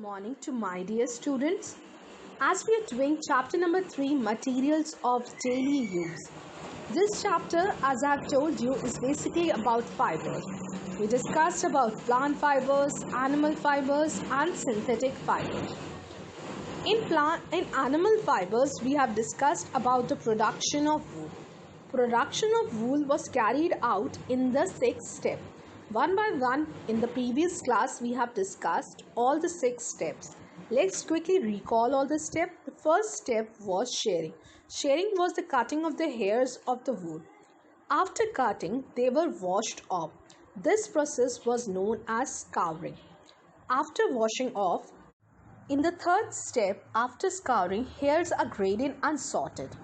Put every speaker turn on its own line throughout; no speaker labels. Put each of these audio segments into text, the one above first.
morning to my dear students. As we are doing chapter number 3, materials of daily use. This chapter, as I have told you, is basically about fibers. We discussed about plant fibers, animal fibers and synthetic fibers. In animal fibers, we have discussed about the production of wool. Production of wool was carried out in the 6 steps. One by one, in the previous class, we have discussed all the 6 steps. Let's quickly recall all the steps. The first step was shearing. Shearing was the cutting of the hairs of the wool. After cutting, they were washed off. This process was known as scouring. After washing off, in the third step, after scouring, hairs are graded and sorted.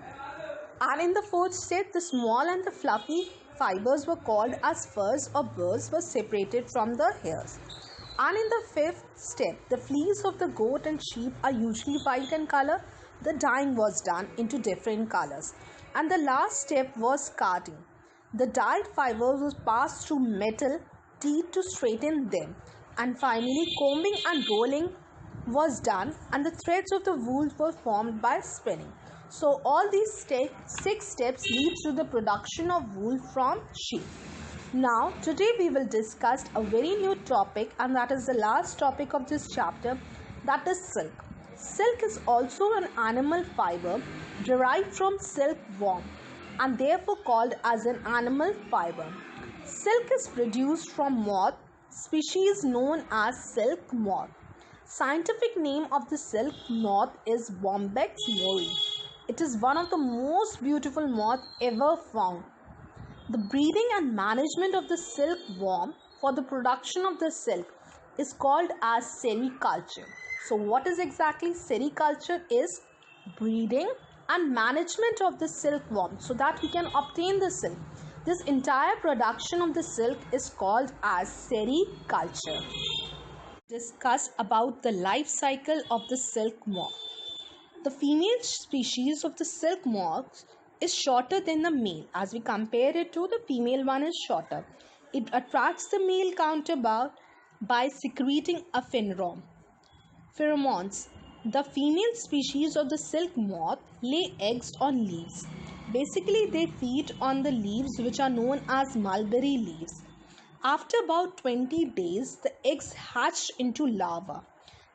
And in the fourth step, the small and the fluffy fibers were called as furs or burrs were separated from the hairs. And in the fifth step, the fleece of the goat and sheep are usually white in color. The dyeing was done into different colors. And the last step was carding. The dyed fibers was passed through metal teeth to straighten them. And finally, combing and rolling was done, and the threads of the wool were formed by spinning. So all these 6 steps lead to the production of wool from sheep. Now today we will discuss a very new topic, and that is the last topic of this chapter, that is silk. Silk is also an animal fiber derived from silkworm and therefore called as an animal fiber. Silk is produced from moth species known as silk moth. Scientific name of the silk moth is Bombyx mori. It is one of the most beautiful moths ever found. The breeding and management of the silkworm for the production of the silk is called as sericulture. So what is exactly sericulture? Is breeding and management of the silkworm so that we can obtain the silk. This entire production of the silk is called as sericulture. Discuss about the life cycle of the silk moth. The female species of the silk moth is shorter than the male. As we compare it to, the female one is shorter. It attracts the male counterpart by secreting a pheromones. The female species of the silk moth lay eggs on leaves. Basically, they feed on the leaves which are known as mulberry leaves. After about 20 days, the eggs hatch into larvae.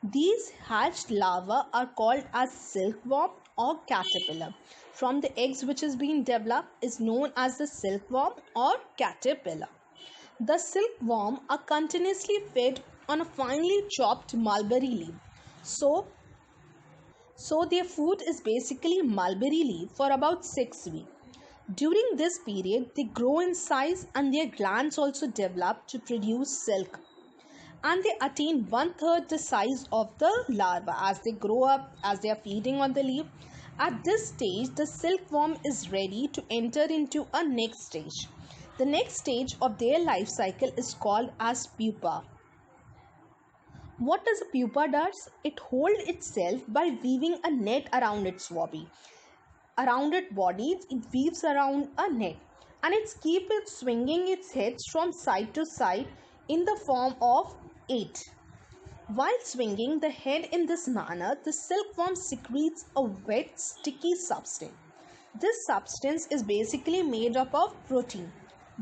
These hatched larvae are called as silkworm or caterpillar. From the eggs which is being developed is known as the silkworm or caterpillar. The silkworm are continuously fed on a finely chopped mulberry leaf. So their food is basically mulberry leaf for about 6 weeks. During this period, they grow in size and their glands also develop to produce silk. And they attain 1/3 the size of the larva as they grow up, as they are feeding on the leaf. At this stage, the silkworm is ready to enter into a next stage. The next stage of their life cycle is called as pupa. What does a pupa does? It holds itself by weaving a net around its body. Around its body, it weaves around a net, and it keeps swinging its heads from side to side in the form of 8. While swinging the head in this manner, the silkworm secretes a wet, sticky substance. This substance is basically made up of protein,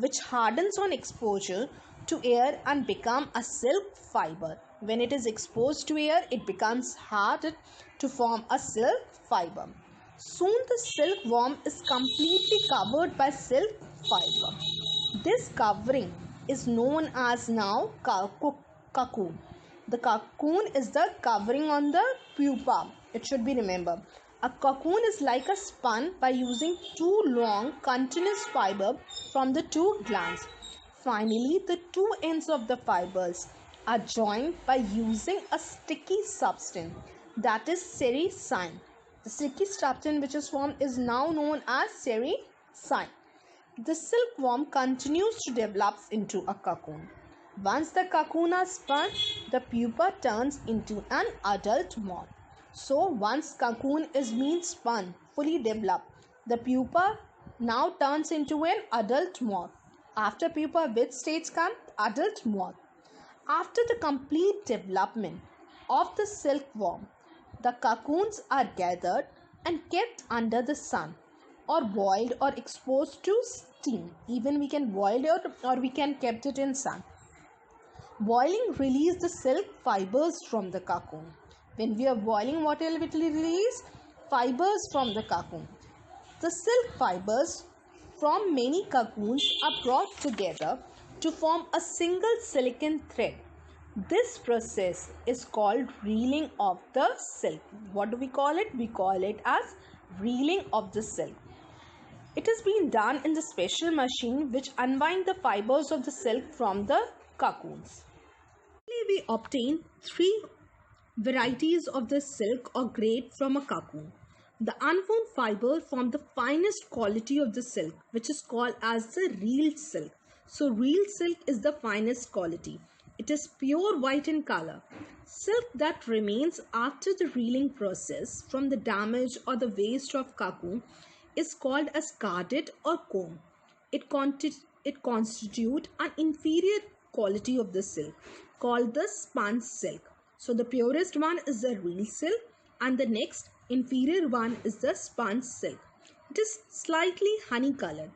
which hardens on exposure to air and becomes a silk fiber. When it is exposed to air, it becomes hard to form a silk fiber. Soon the silkworm is completely covered by silk fiber. This covering is known as now cocoon. The cocoon is the covering on the pupa. It should be remembered. A cocoon is like a spun by using 2 long continuous fibers from the 2 glands. Finally, the 2 ends of the fibers are joined by using a sticky substance, that is sericin. The sticky substance which is formed is now known as sericin. The silkworm continues to develop into a cocoon. Once the cocoon is spun, the pupa turns into an adult moth. So once cocoon is being spun, fully developed, the pupa now turns into an adult moth. After pupa, which stage comes? Adult moth. After the complete development, of the silkworm. The cocoons are gathered and kept under the sun, or boiled or exposed to steam. Even we can boil it or we can kept it in sun. Boiling release the silk fibers from the cocoon. When we are boiling, what will it release? Fibers from the cocoon. The silk fibers from many cocoons are brought together to form a single silicon thread. This process is called reeling of the silk. What do we call it? We call it as reeling of the silk. It is being done in the special machine which unwind the fibers of the silk from the cocoons. We obtain three varieties of the silk or grade from a cocoon. The unwound fiber form the finest quality of the silk, which is called as the reeled silk. So reeled silk is the finest quality. It is pure white in color. Silk that remains after the reeling process from the damage or the waste of cocoon is called as carded or comb. It constitutes an inferior quality of the silk called the spun silk. So the purest one is the real silk and the next inferior one is the spun silk. It is slightly honey colored.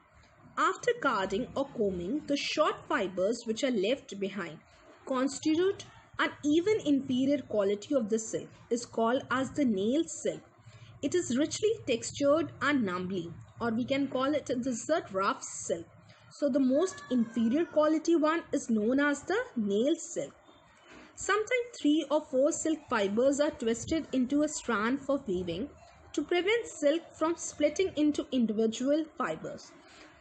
After carding or combing, the short fibers which are left behind constitute an even inferior quality of the silk is called as the nail silk. It is richly textured and numbly, or we can call it the rough silk. So the most inferior quality one is known as the nail silk. Sometimes 3 or 4 silk fibers are twisted into a strand for weaving to prevent silk from splitting into individual fibers.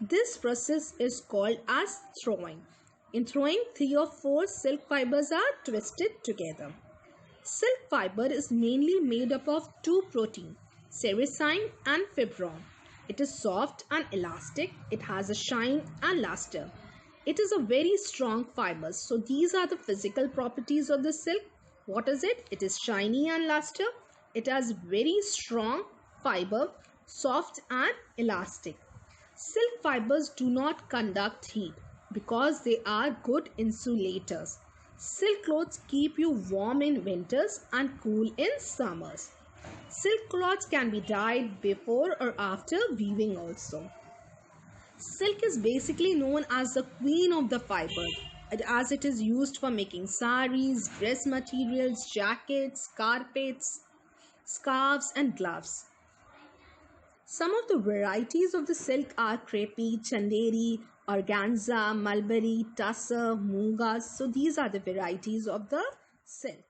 This process is called as throwing. In throwing, 3 or 4 silk fibers are twisted together. Silk fiber is mainly made up of two proteins, sericin and fibrin. It is soft and elastic. It has a shine and luster. It is a very strong fiber. So these are the physical properties of the silk. What is it? It is shiny and luster. It has very strong fiber, soft and elastic. Silk fibers do not conduct heat because they are good insulators. Silk clothes keep you warm in winters and cool in summers. Silk cloths can be dyed before or after weaving also. Silk is basically known as the queen of the fiber, as it is used for making saris, dress materials, jackets, carpets, scarves and gloves. Some of the varieties of the silk are crepe, chanderi, organza, mulberry, tussar, munga. So these are the varieties of the silk.